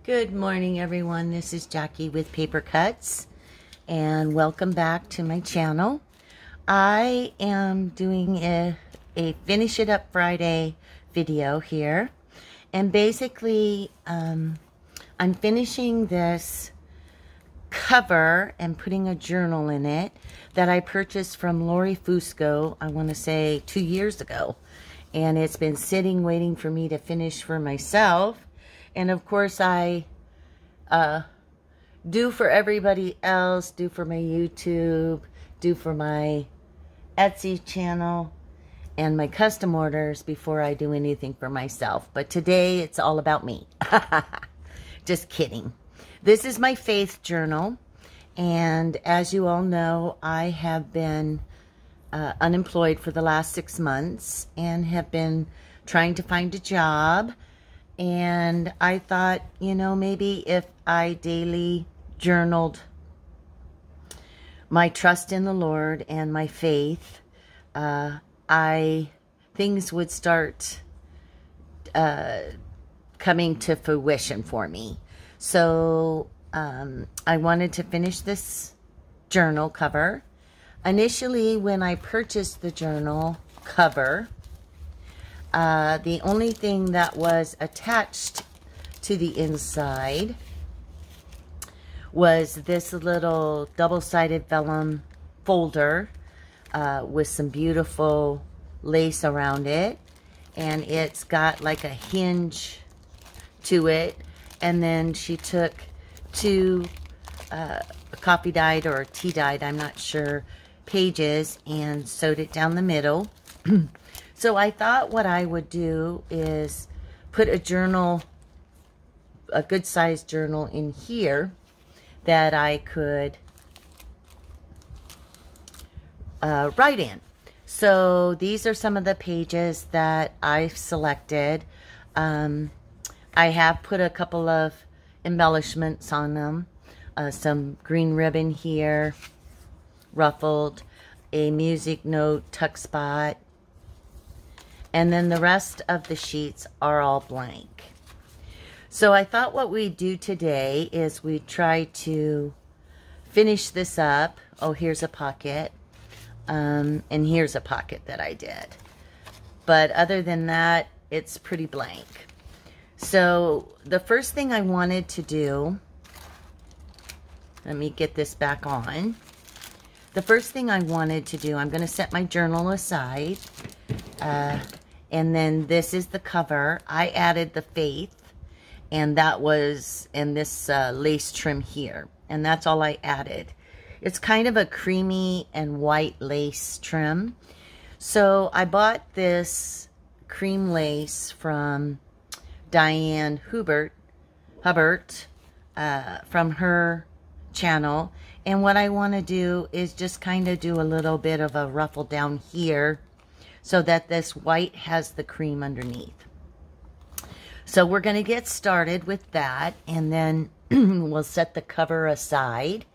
Good morning, everyone. This is Jackie with Paper Cuts, and welcome back to my channel. I am doing a Finish It Up Friday video here, and basically I'm finishing this cover and putting a journal in it that I purchased from Lori Fusco, I want to say 2 years ago, and it's been sitting waiting for me to finish for myself. And of course, I do for everybody else, do for my YouTube, do for my Etsy channel, and my custom orders before I do anything for myself. But today, it's all about me. Just kidding. This is my faith journal. And as you all know, I have been unemployed for the last 6 months and have been trying to find a job. And I thought, you know, maybe if I daily journaled my trust in the Lord and my faith, things would start coming to fruition for me. So I wanted to finish this journal cover. Initially, when I purchased the journal cover, the only thing that was attached to the inside was this little double-sided vellum folder with some beautiful lace around it. And it's got like a hinge to it. And then she took two coffee dyed or tea dyed, I'm not sure, pages and sewed it down the middle. So I thought what I would do is put a journal, a good sized journal in here that I could write in. So these are some of the pages that I've selected. I have put a couple of embellishments on them. Some green ribbon here, ruffled, a music note tuck spot, and then the rest of the sheets are all blank. So I thought what we'd do today is we'd try to finish this up. Oh, here's a pocket. And here's a pocket that I did. But other than that, it's pretty blank. So the first thing I wanted to do, let me get this back on. The first thing I wanted to do, I'm going to set my journal aside. And then this is the cover. I added the faith, and that was in this lace trim here. And that's all I added. It's kind of a creamy and white lace trim. So I bought this cream lace from Diane Hubbard from her channel. And what I want to do is just kind of do a little bit of a ruffle down here, so that this white has the cream underneath. So we're going to get started with that, and then we'll set the cover aside,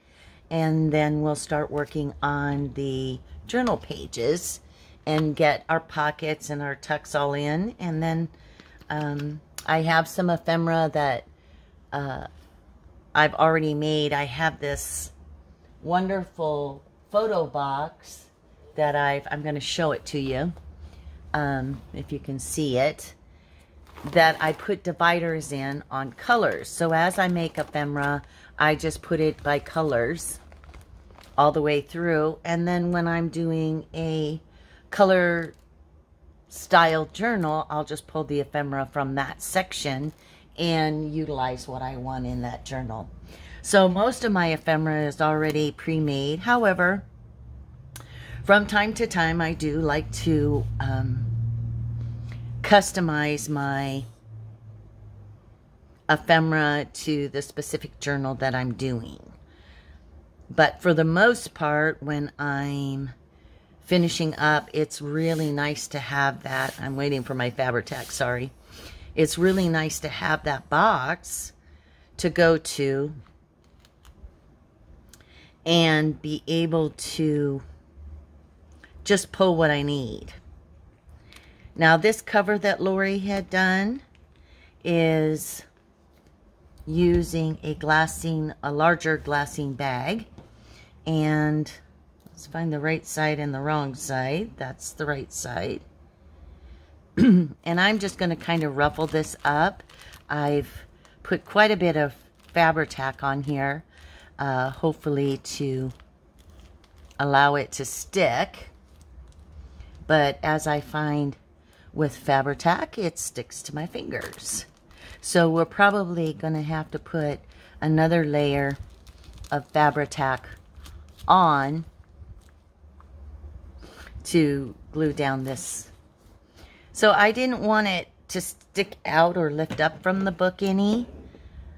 and then we'll start working on the journal pages and get our pockets and our tucks all in. And then I have some ephemera that I've already made. I have this wonderful photo box that I'm going to show it to you, if you can see it, that I put dividers in on colors. So as I make ephemera, I just put it by colors all the way through. And then when I'm doing a color style journal, I'll just pull the ephemera from that section and utilize what I want in that journal. So most of my ephemera is already pre-made. However, from time to time, I do like to customize my ephemera to the specific journal that I'm doing. But for the most part, when I'm finishing up, it's really nice to have that. I'm waiting for my Fabri-Tac, sorry. It's really nice to have that box to go to and be able to just pull what I need. Now this cover that Lori had done is using a larger glassine bag. And let's find the right side and the wrong side. That's the right side. And I'm just going to kind of ruffle this up. I've put quite a bit of Fabri-Tac on here, hopefully to allow it to stick. But as I find with Fabri-Tac, it sticks to my fingers. So we're probably going to have to put another layer of Fabri-Tac on to glue down this. So I didn't want it to stick out or lift up from the book any.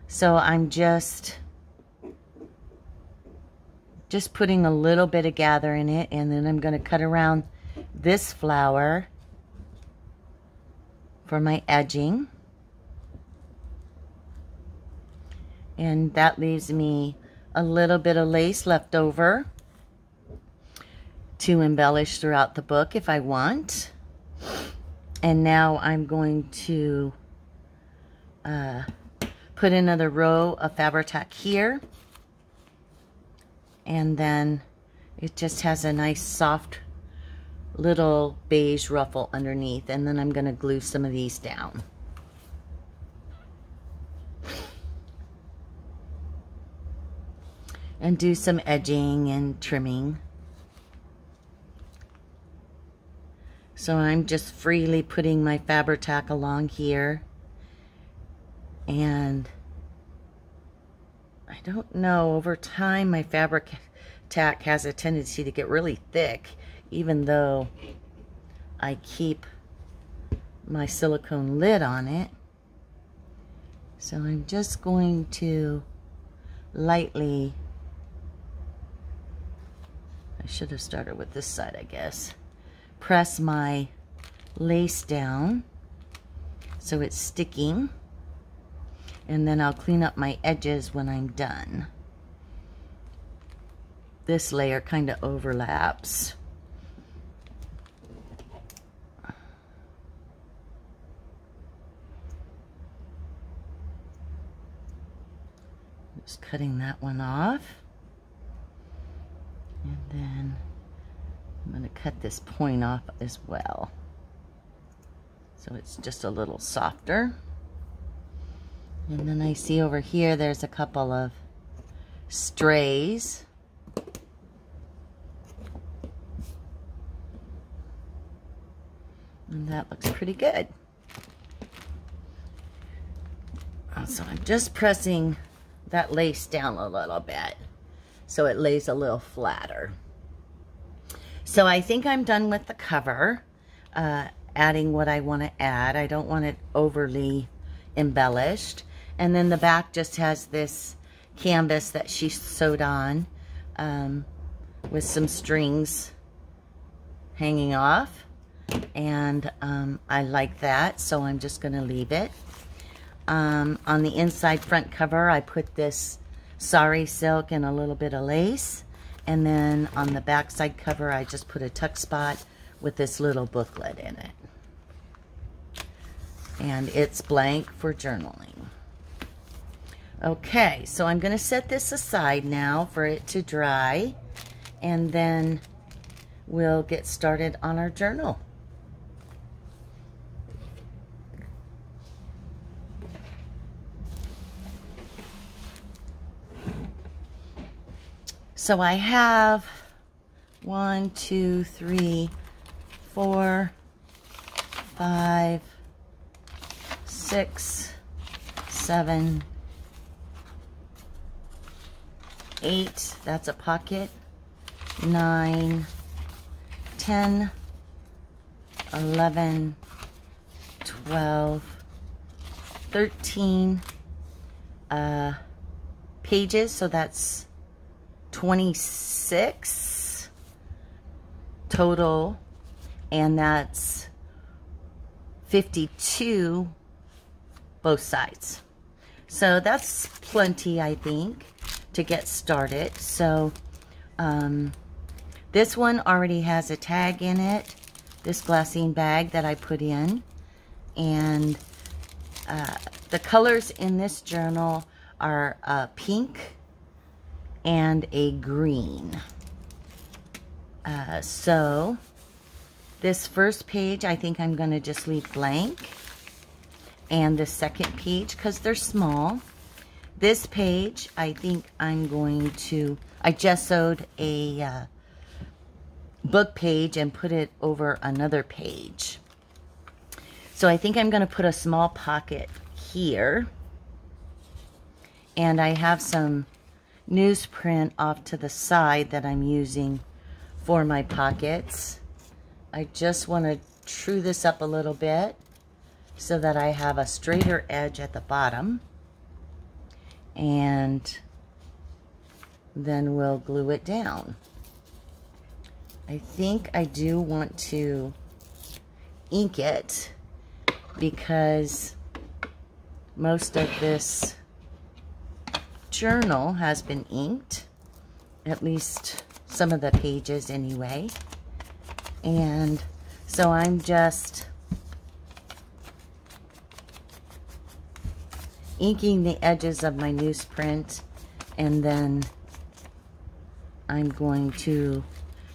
So I'm just putting a little bit of gather in it, and then I'm going to cut around this flower for my edging. And that leaves me a little bit of lace left over to embellish throughout the book if I want. And now I'm going to put another row of Fabri-Tac here. And then it just has a nice soft little beige ruffle underneath. And then I'm going to glue some of these down. And do some edging and trimming. So I'm just freely putting my Fabri-Tac along here. And I don't know, over time my Fabri-Tac has a tendency to get really thick, even though I keep my silicone lid on it. So I'm just going to lightly, I should have started with this side, I guess, press my lace down so it's sticking, and then I'll clean up my edges when I'm done. This layer kind of overlaps. Just cutting that one off. And then I'm going to cut this point off as well, so it's just a little softer. And then I see over here there's a couple of strays. And that looks pretty good. So I'm just pressing that lace down a little bit so it lays a little flatter. So I think I'm done with the cover, adding what I want to add. I don't want it overly embellished. And then the back just has this canvas that she sewed on with some strings hanging off. And I like that, so I'm just going to leave it. On the inside front cover, I put this sari silk and a little bit of lace. And then on the back side cover, I just put a tuck spot with this little booklet in it. And it's blank for journaling. Okay, so I'm going to set this aside now for it to dry. And then we'll get started on our journal. So I have 1, 2, 3, 4, 5, 6, 7, 8, that's a pocket, 9, 10, 11, 12, 13 pages, so that's 26 total, and that's 52 both sides. So that's plenty, I think, to get started. So this one already has a tag in it, this glassine bag that I put in, and the colors in this journal are a pink and a green. So this first page, I think I'm going to just leave blank. And the second page, because they're small. This page, I think I'm going to, I gessoed a book page and put it over another page. So I think I'm going to put a small pocket here. And I have some newsprint off to the side that I'm using for my pockets. I just want to true this up a little bit so that I have a straighter edge at the bottom. And then we'll glue it down. I think I do want to ink it because most of this journal has been inked, at least some of the pages anyway. And so I'm just inking the edges of my newsprint, and then I'm going to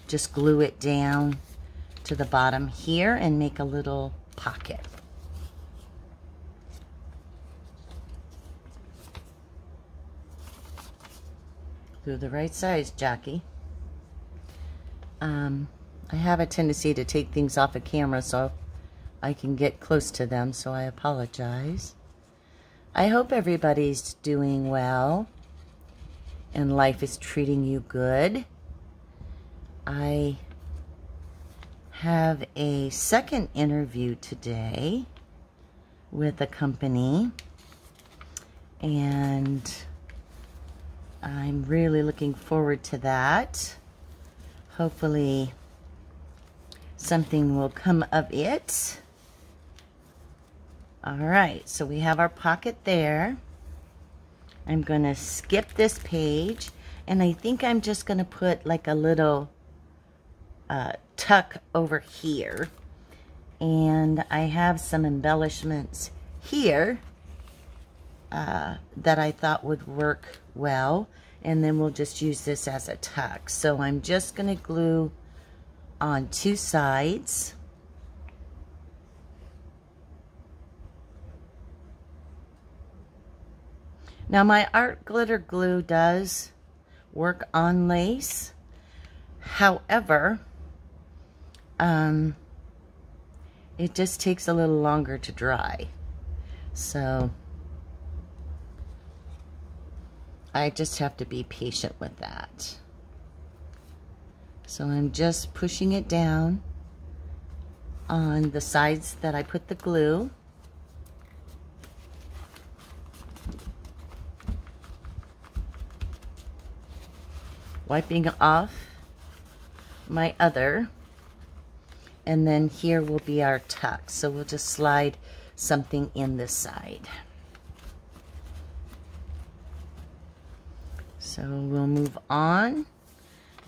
just glue it down to the bottom here and make a little pocket. Glue the right size, Jackie. I have a tendency to take things off of camera so I can get close to them, so I apologize. I hope everybody's doing well and life is treating you good. I have a second interview today with a company, and I'm really looking forward to that. Hopefully something will come of it. All right, so we have our pocket there. I'm gonna skip this page, and I think I'm just gonna put like a little tuck over here. And I have some embellishments here that I thought would work well, and then we'll just use this as a tuck. So I'm just gonna glue on two sides. Now my art glitter glue does work on lace. However, it just takes a little longer to dry. So I just have to be patient with that. So I'm just pushing it down on the sides that I put the glue. Wiping off my other, and then here will be our tuck. So we'll just slide something in this side. So we'll move on.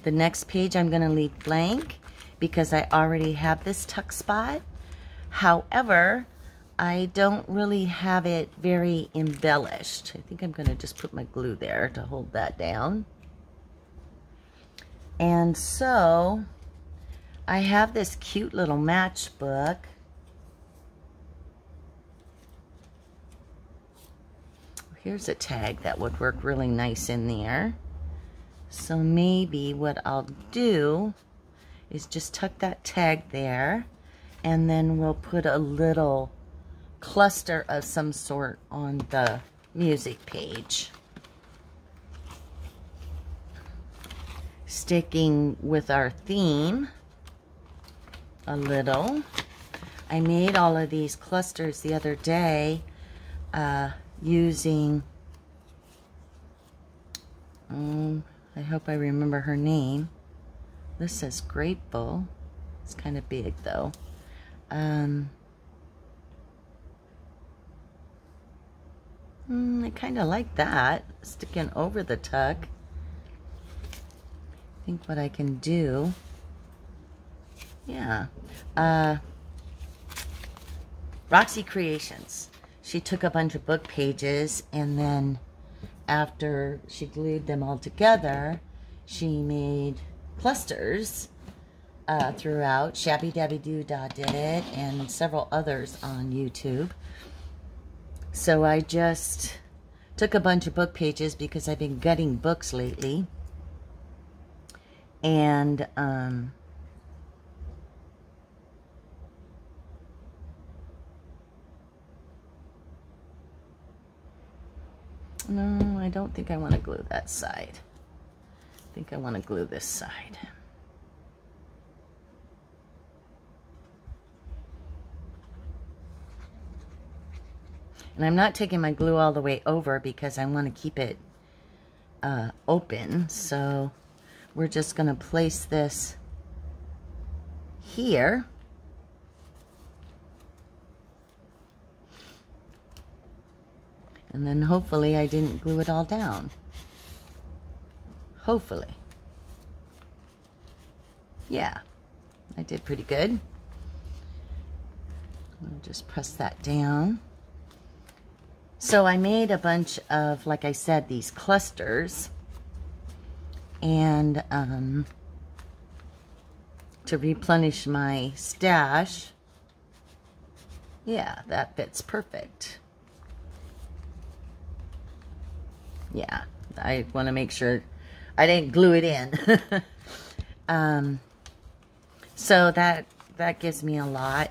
The next page I'm going to leave blank because I already have this tuck spot. However, I don't really have it very embellished. I think I'm going to just put my glue there to hold that down. And so I have this cute little matchbook. Here's a tag that would work really nice in there. So maybe what I'll do is just tuck that tag there, and then we'll put a little cluster of some sort on the music page. Sticking with our theme a little. I made all of these clusters the other day using, I hope I remember her name. This says Grateful. It's kind of big though. I kind of like that, sticking over the tuck. I think what I can do, yeah, Roxy Creations. She took a bunch of book pages and then after she glued them all together, she made clusters throughout. Shabby Dabby Doodah did it, and several others on YouTube. So I just took a bunch of book pages because I've been gutting books lately. And no, I don't think I want to glue that side. I think I want to glue this side. And I'm not taking my glue all the way over because I want to keep it open. So we're just going to place this here. And then hopefully I didn't glue it all down. Hopefully. Yeah, I did pretty good. I'll just press that down. So I made a bunch of, like I said, these clusters. And to replenish my stash. Yeah, that fits perfect. Yeah, I want to make sure I didn't glue it in. So that gives me a lot.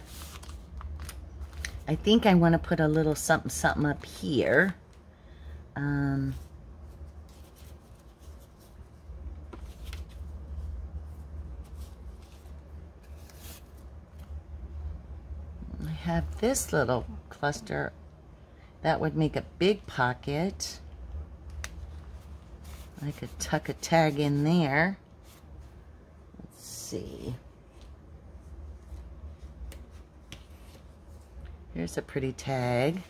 I think I want to put a little something something up here. I have this little cluster that would make a big pocket. I could tuck a tag in there. Let's see. Here's a pretty tag.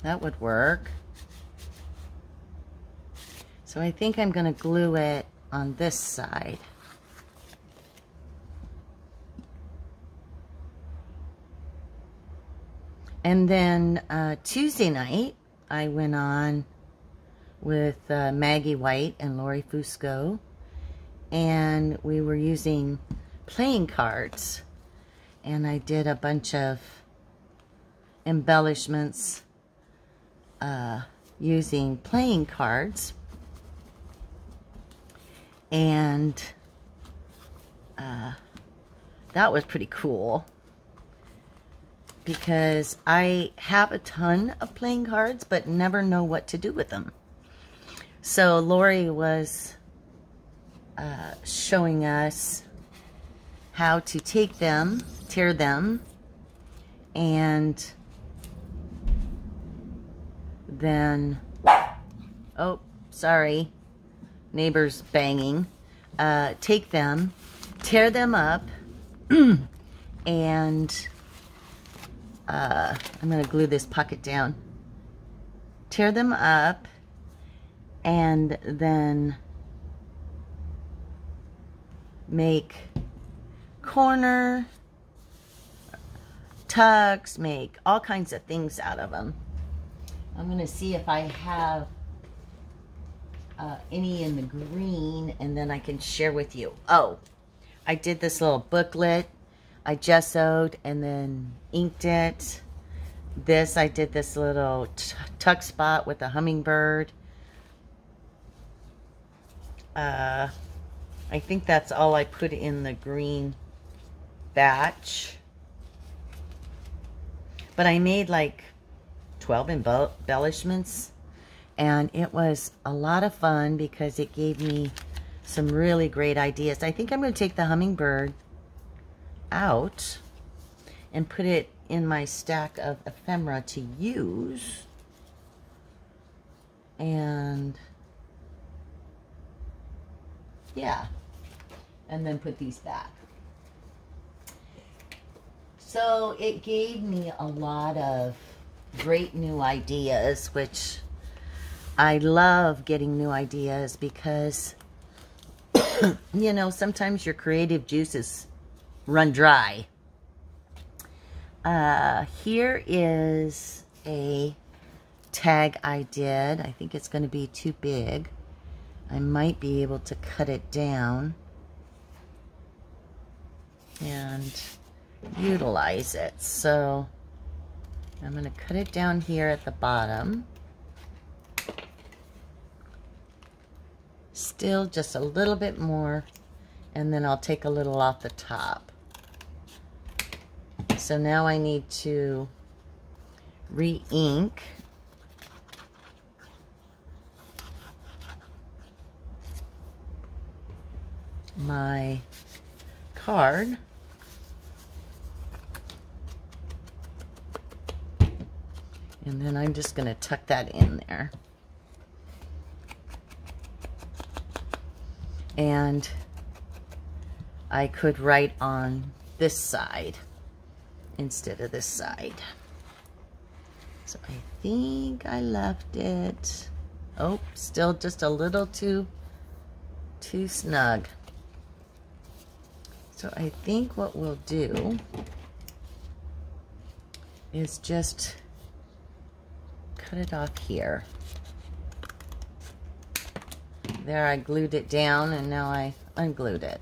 That would work. So I think I'm going to glue it on this side. And then Tuesday night, I went on with Maggie White and Lori Fusco, and we were using playing cards, and I did a bunch of embellishments using playing cards, and that was pretty cool because I have a ton of playing cards but never know what to do with them. So Lori was showing us how to take them, tear them, and then, oh, sorry, neighbors banging, take them, tear them up, and I'm going to glue this pocket down, tear them up, and then make corner tucks, make all kinds of things out of them. I'm going to see if I have any in the green, and then I can share with you. Oh, I did this little booklet. I gessoed and then inked it. This, I did this little tuck spot with a hummingbird. I think that's all I put in the green batch. But I made like 12 embellishments, and it was a lot of fun because it gave me some really great ideas. I think I'm going to take the hummingbird out and put it in my stack of ephemera to use. And yeah, and then put these back. So it gave me a lot of great new ideas, which I love getting new ideas because, you know, sometimes your creative juices run dry. Here is a tag I did. I think it's going to be too big. I might be able to cut it down and utilize it. So I'm going to cut it down here at the bottom. Still just a little bit more, and then I'll take a little off the top. So now I need to re-ink my card. And then I'm just going to tuck that in there. And I could write on this side instead of this side. So I think I left it. Oh, still just a little too snug. So I think what we'll do is just cut it off here. There, I glued it down, and now I unglued it.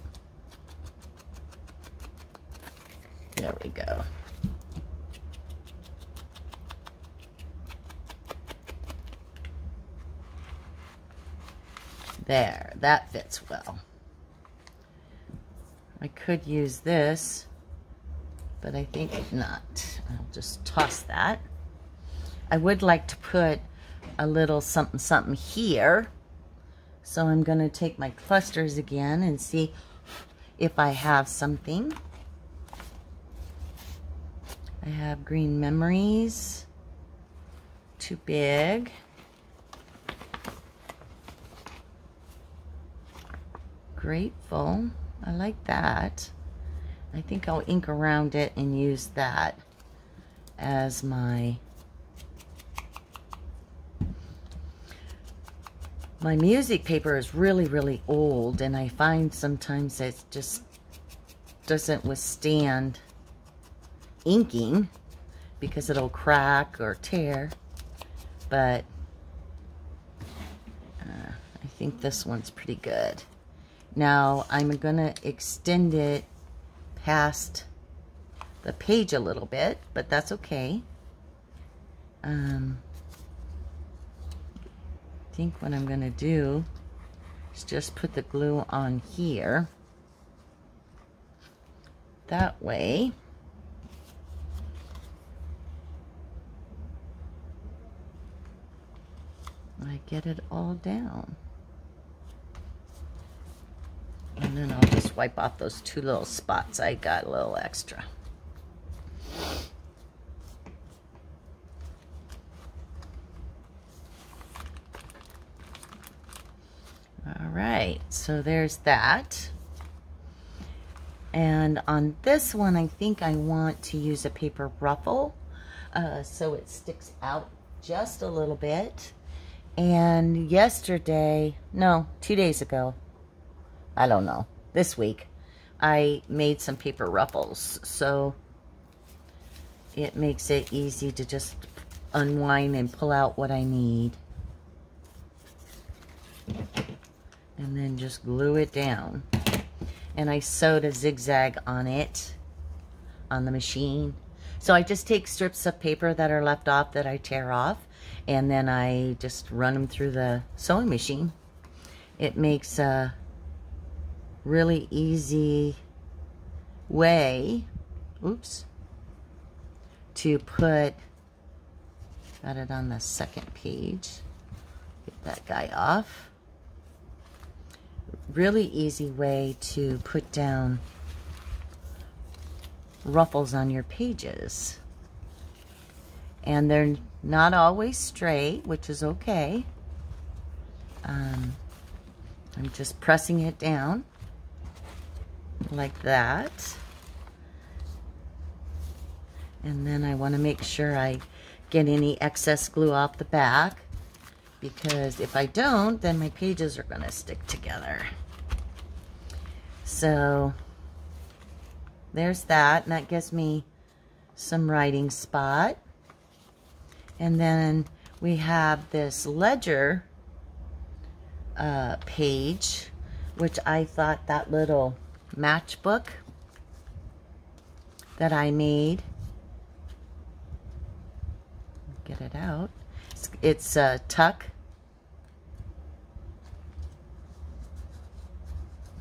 There we go. There, that fits well. I could use this, but I think not. I'll just toss that. I would like to put a little something something here. So I'm going to take my clusters again and see if I have something. I have green memories. Too big. Grateful. I like that. I think I'll ink around it and use that as my music paper is really, really old, and I find sometimes it just doesn't withstand inking because it'll crack or tear. But I think this one's pretty good. Now I'm going to extend it past the page a little bit, but that's okay. I think what I'm going to do is just put the glue on here. That way I get it all down. And then I'll just wipe off those two little spots. I got a little extra. All right, so there's that. And on this one, I think I want to use a paper ruffle so it sticks out just a little bit. And yesterday, no, 2 days ago, I don't know, this week, I made some paper ruffles. So it makes it easy to just unwind and pull out what I need. And then just glue it down. And I sewed a zigzag on it, on the machine. So I just take strips of paper that are left off that I tear off, and then I just run them through the sewing machine. It makes a really easy way, oops, to put, got it on the second page, get that guy off. Really easy way to put down ruffles on your pages. And they're not always straight, which is okay. I'm just pressing it down like that. And then I want to make sure I get any excess glue off the back, because if I don't, then my pages are going to stick together. So there's that, and that gives me some writing spot. And then we have this ledger page, which I thought that little matchbook that I made, get it out, it's a tuck.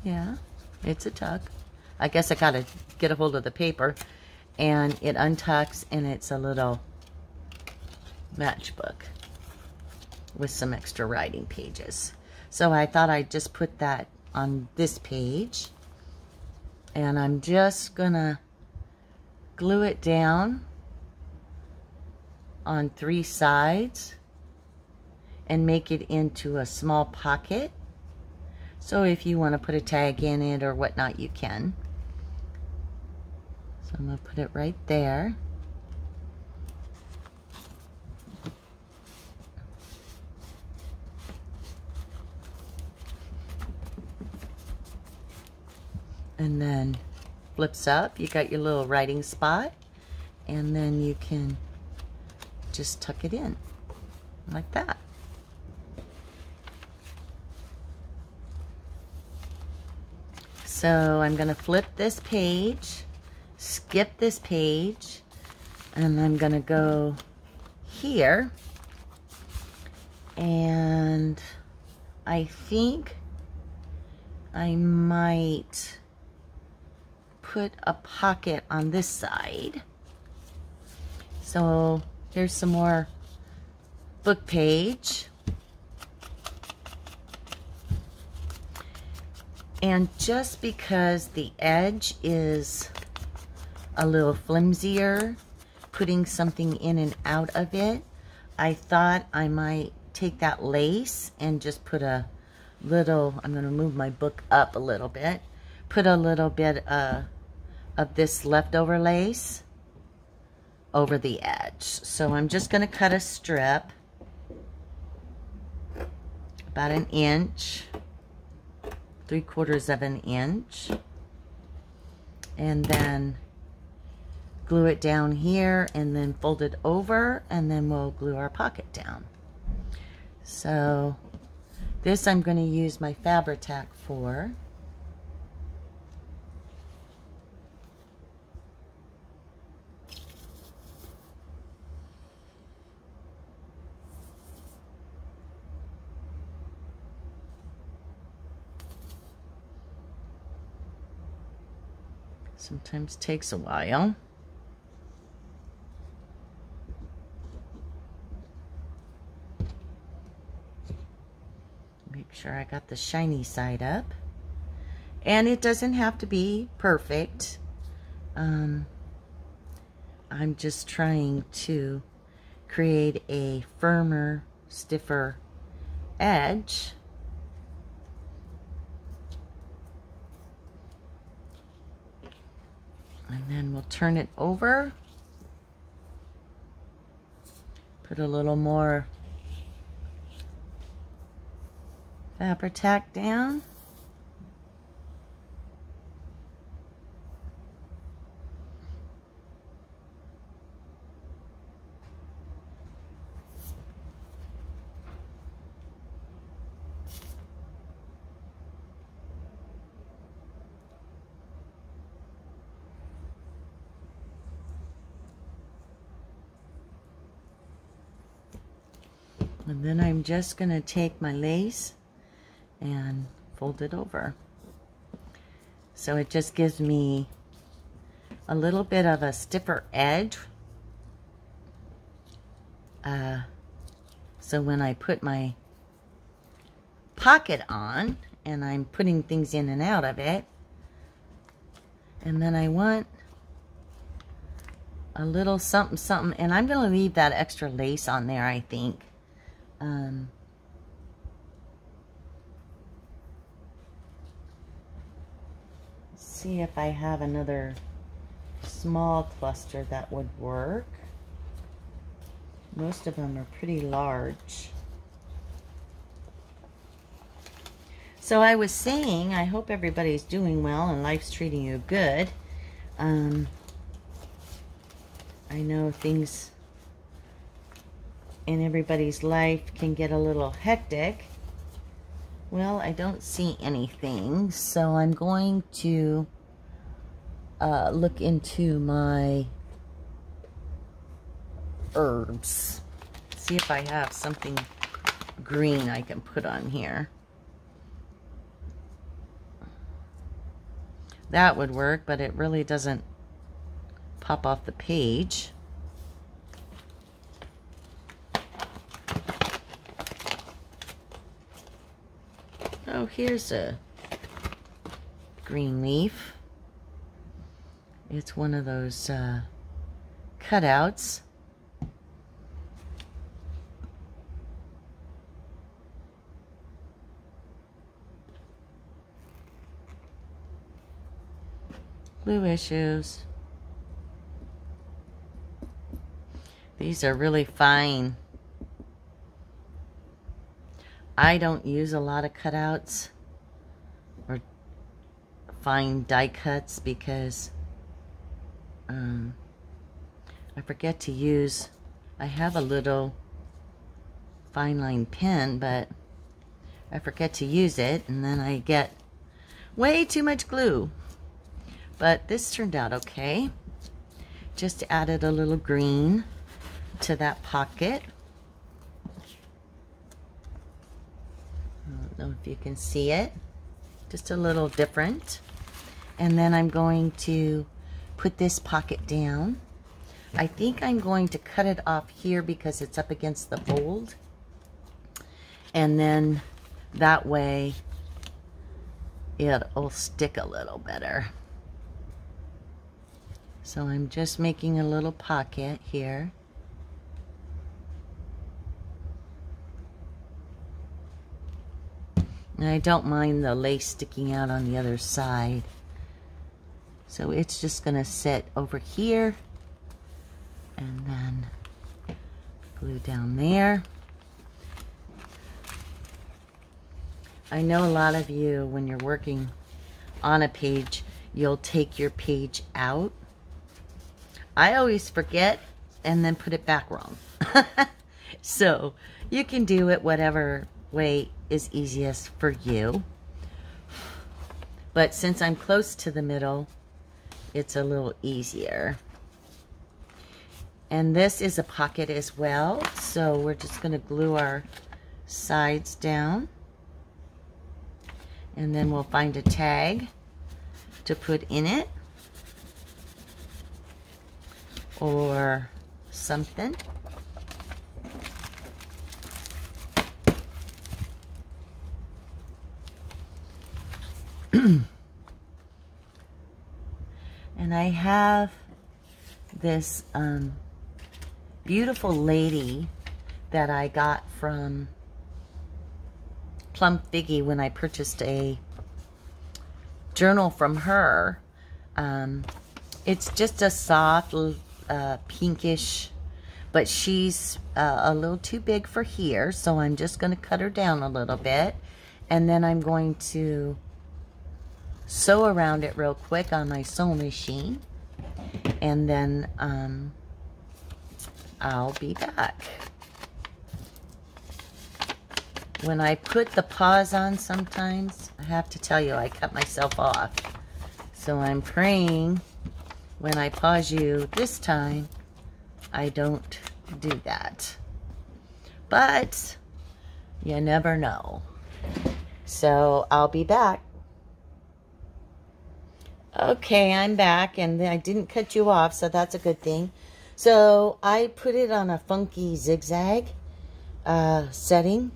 Yeah, it's a tuck. I guess I gotta get a hold of the paper, and it untucks, and it's a little matchbook with some extra writing pages. So I thought I'd just put that on this page, and I'm just gonna glue it down on 3 sides and make it into a small pocket. So if you want to put a tag in it or whatnot, you can. So I'm going to put it right there. And then flips up, you got your little writing spot, and then you can just tuck it in like that. So I'm going to flip this page, skip this page, and I'm going to go here, and I think I might put a pocket on this side. So here's some more book page. And just because the edge is a little flimsier, putting something in and out of it, I thought I might take that lace and just put a little, I'm going to move my book up a little bit, put a little bit of this leftover lace over the edge. So I'm just going to cut a strip about 1 inch, 3/4 of an inch, and then glue it down here and then fold it over, and then we'll glue our pocket down. So this I'm going to use my Fabri-Tac for. Sometimes takes a while. Make sure I got the shiny side up. And it doesn't have to be perfect. I'm just trying to create a firmer, stiffer edge. And then we'll turn it over, put a little more Fabri-Tac down. And then I'm just going to take my lace and fold it over. So it just gives me a little bit of a stiffer edge. So when I put my pocket on and I'm putting things in and out of it, and then I want a little something something, and I'm going to leave that extra lace on there, I think. See if I have another small cluster that would work. Most of them are pretty large. So I was saying, I hope everybody's doing well and life's treating you good. I know things and everybody's life can get a little hectic. Well, I don't see anything, so I'm going to look into my herbs. See if I have something green I can put on here. That would work, but it really doesn't pop off the page. Oh, here's a green leaf. It's one of those cutouts. Blue issues. These are really fine. I don't use a lot of cutouts or fine die cuts because I forget to use. I have a little fine line pen, but I forget to use it, and then I get way too much glue. But this turned out okay. Just added a little green to that pocket. I don't know if you can see it. Just a little different. And then I'm going to put this pocket down. I think I'm going to cut it off here because it's up against the fold. And then that way it'll stick a little better. So I'm just making a little pocket here. And I don't mind the lace sticking out on the other side. So it's just going to sit over here. And then glue down there. I know a lot of you, when you're working on a page, you'll take your page out. I always forget and then put it back wrong. So you can do it whatever way is easiest for you. But since I'm close to the middle, it's a little easier. And this is a pocket as well. So we're just going to glue our sides down. And then we'll find a tag to put in it. Or something. And I have this beautiful lady that I got from Plum Figgy when I purchased a journal from her. It's just a soft pinkish, but she's a little too big for here, so I'm just going to cut her down a little bit, and then I'm going to sew around it real quick on my sewing machine, and then I'll be back. When I put the paws on, sometimes I have to tell you I cut myself off, so I'm praying when I pause you this time, I don't do that. But you never know. So I'll be back. Okay, I'm back, and I didn't cut you off, so that's a good thing. So I put it on a funky zigzag setting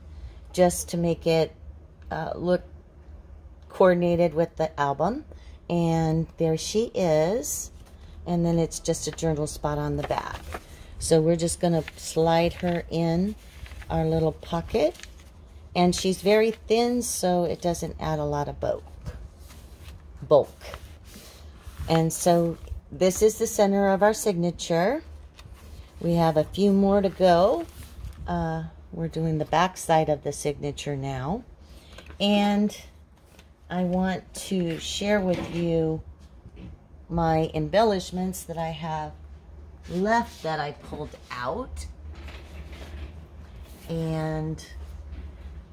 just to make it look coordinated with the album. And there she is. And then it's just a journal spot on the back. So we're just going to slide her in our little pocket. And she's very thin, so it doesn't add a lot of bulk. And so this is the center of our signature. We have a few more to go. We're doing the back side of the signature now. And I want to share with you my embellishments that I have left that I pulled out. And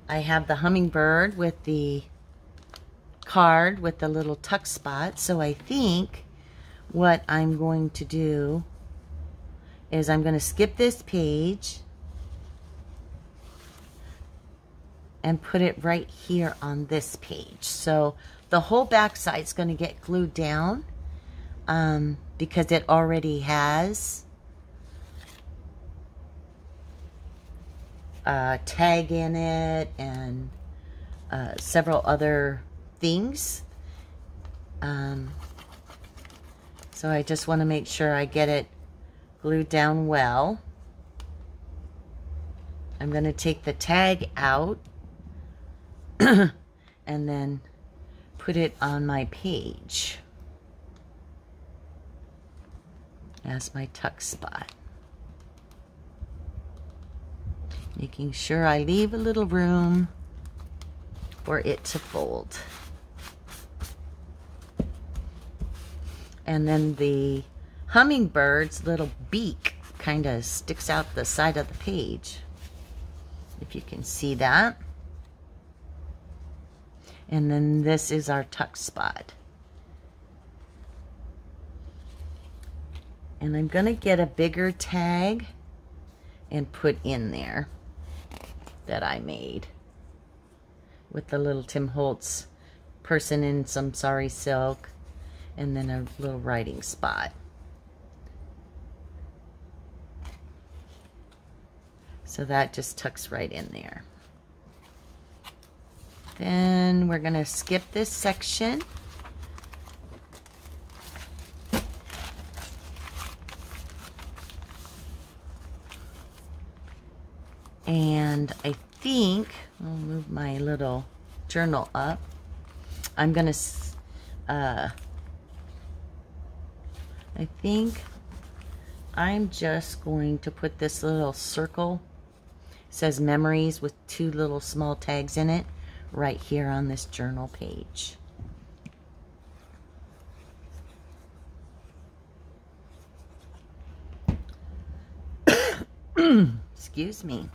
I have the hummingbird with the card with the little tuck spot. So I think what I'm going to do is I'm going to skip this page and put it right here on this page. So the whole back side is going to get glued down because it already has a tag in it and several other things. So I just want to make sure I get it glued down well. I'm going to take the tag out and then put it on my page as my tuck spot. Making sure I leave a little room for it to fold. And then the hummingbird's little beak kind of sticks out the side of the page, if you can see that. And then this is our tuck spot. And I'm going to get a bigger tag and put in there that I made with the little Tim Holtz person in some sari silk and then a little writing spot. So that just tucks right in there. Then we're going to skip this section. And I think, I'll move my little journal up. I'm going to, I think I'm just going to put this little circle, it says memories with two little small tags in it, right here on this journal page. Excuse me.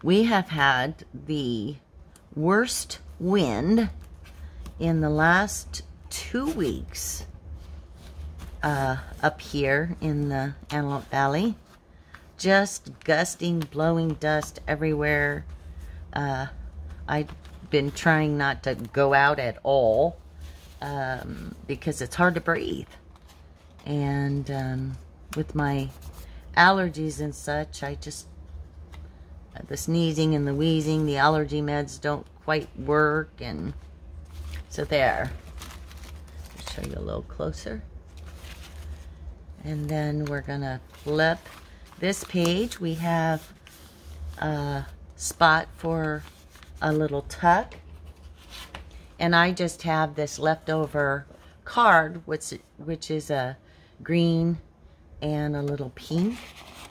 We have had the worst wind in the last 2 weeks up here in the Antelope Valley. Just gusting, blowing dust everywhere. I've been trying not to go out at all because it's hard to breathe. And with my allergies and such, I just, the sneezing and the wheezing, the allergy meds don't quite work. And so there. I'll show you a little closer. And then we're going to flip this page. We have a spot for a little tuck. And I just have this leftover card, which is a green and a little pink.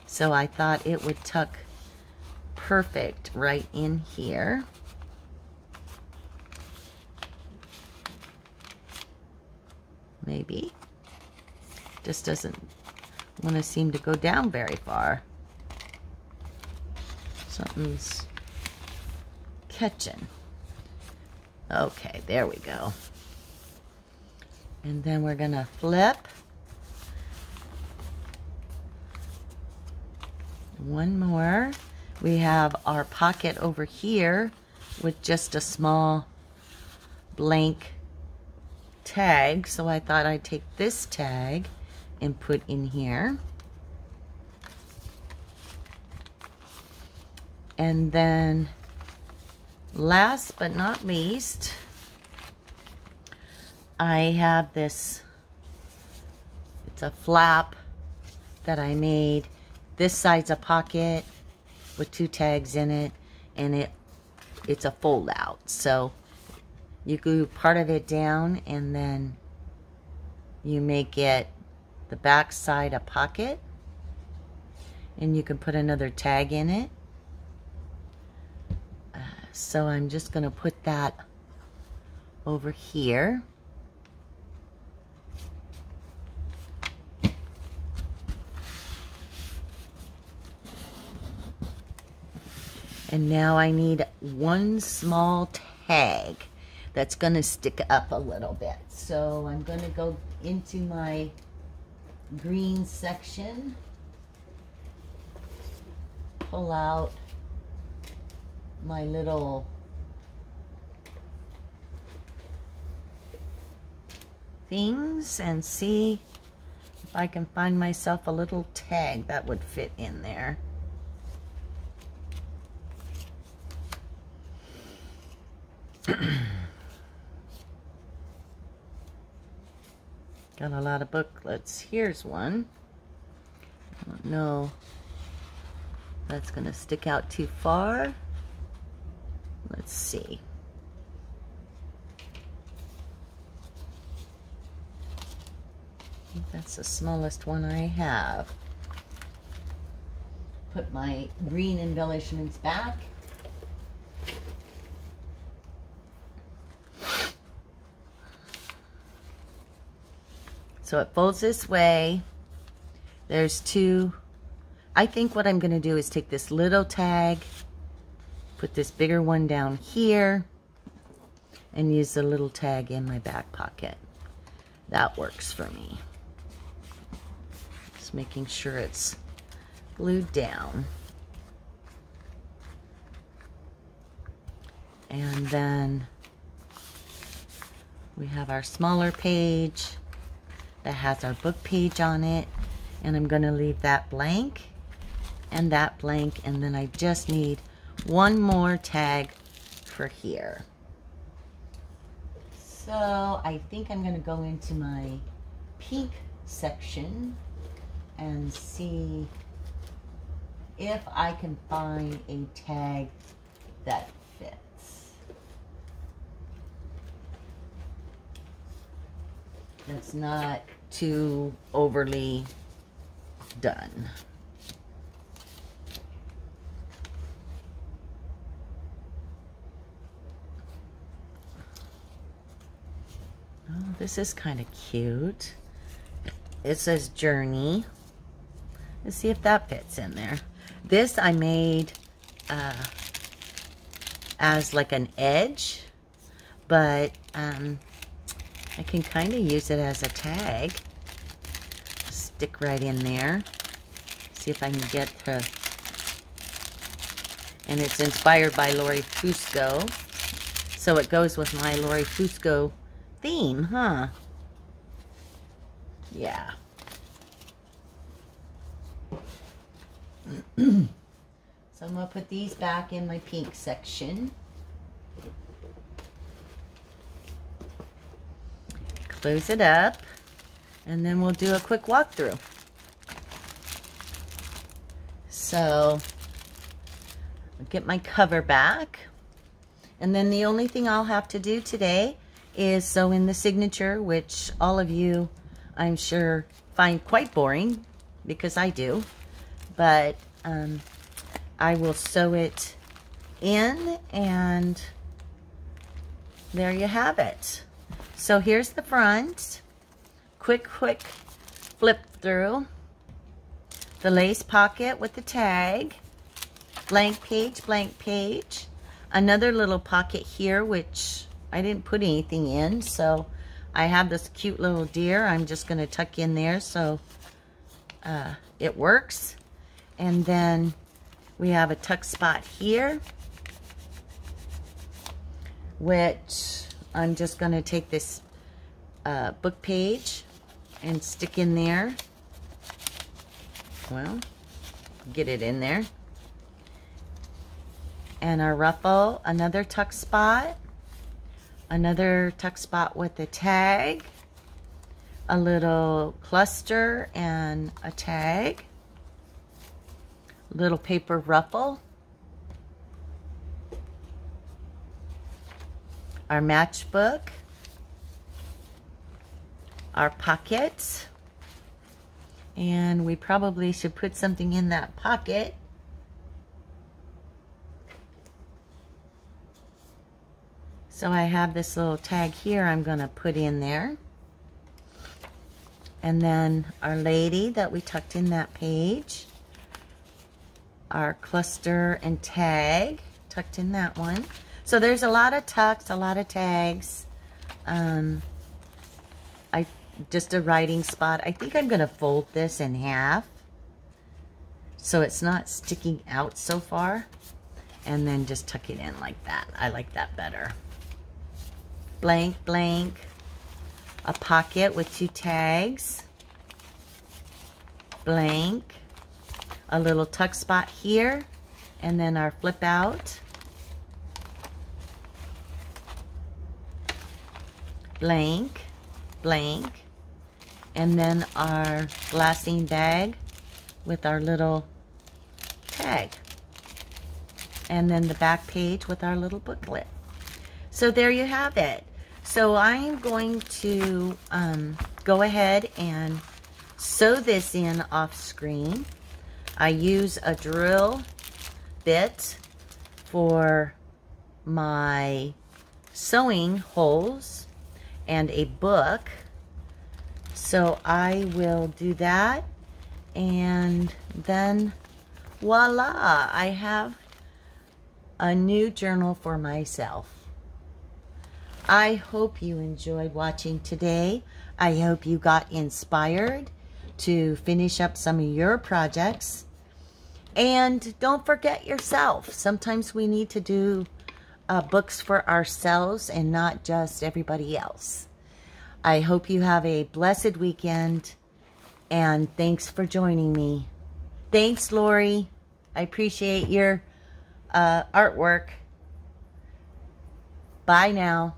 So I thought it would tuck perfect right in here. Maybe. Just doesn't want to seem to go down very far. Something's catching. Okay, there we go. And then we're gonna flip one more. We have our pocket over here with just a small blank tag. So I thought I'd take this tag and put in here. And then last but not least, I have this, it's a flap that I made. This side's a pocket with 2 tags in it, and it's a fold out. So you glue part of it down and then you make it the back side a pocket, and you can put another tag in it. So I'm just going to put that over here. And now I need one small tag that's going to stick up a little bit. So I'm going to go into my green section, pull out my little things and see if I can find myself a little tag that would fit in there. Got a lot of booklets. Here's one. I don't know if that's going to stick out too far. Let's see. I think that's the smallest one I have. Put my green embellishments back. So it folds this way. There's two. I think what I'm going to do is take this little tag, put this bigger one down here, and use the little tag in my back pocket. That works for me. Just making sure it's glued down. And then we have our smaller page that has our book page on it, and I'm going to leave that blank and that blank, and then I just need one more tag for here. So I think I'm going to go into my pink section and see if I can find a tag that fits. That's not too overly done. Oh, this is kind of cute. It says Journey. Let's see if that fits in there. This I made as like an edge, but I can kind of use it as a tag. Stick right in there. See if I can get to... And it's inspired by Lori Fusco. So it goes with my Lori Fusco theme, huh? Yeah. So I'm going to put these back in my pink section. Close it up, and then we'll do a quick walkthrough. So I'll get my cover back, and then the only thing I'll have to do today is sew in the signature, which all of you, I'm sure, find quite boring, because I do. But I will sew it in, and there you have it. So here's the front. Quick flip through. The lace pocket with the tag. Blank page. Another little pocket here, which I didn't put anything in, so I have this cute little deer I'm just going to tuck in there so it works. And then we have a tuck spot here, which I'm just going to take this book page and stick in there. Well, get it in there. And our ruffle, another tuck spot. Another tuck spot with a tag. A little cluster and a tag. Little paper ruffle. Our matchbook. Our pocket. And we probably should put something in that pocket. So I have this little tag here I'm going to put in there. And then our lady that we tucked in that page. our cluster and tag tucked in that one. So there's a lot of tucks, a lot of tags. Just a writing spot. I think I'm going to fold this in half so it's not sticking out so far, and then just tuck it in like that. I like that better. Blank, blank. A pocket with 2 tags. Blank. A little tuck spot here, and then our flip out. Blank, blank. And then our glassine bag with our little tag. And then the back page with our little booklet. So there you have it. So I'm going to go ahead and sew this in off screen. I use a drill bit for my sewing holes and a book. So I will do that, and then voila, I have a new journal for myself. I hope you enjoyed watching today. I hope you got inspired to finish up some of your projects. And don't forget yourself. Sometimes we need to do books for ourselves and not just everybody else. I hope you have a blessed weekend, and thanks for joining me. Thanks, Lori. I appreciate your artwork. Bye now.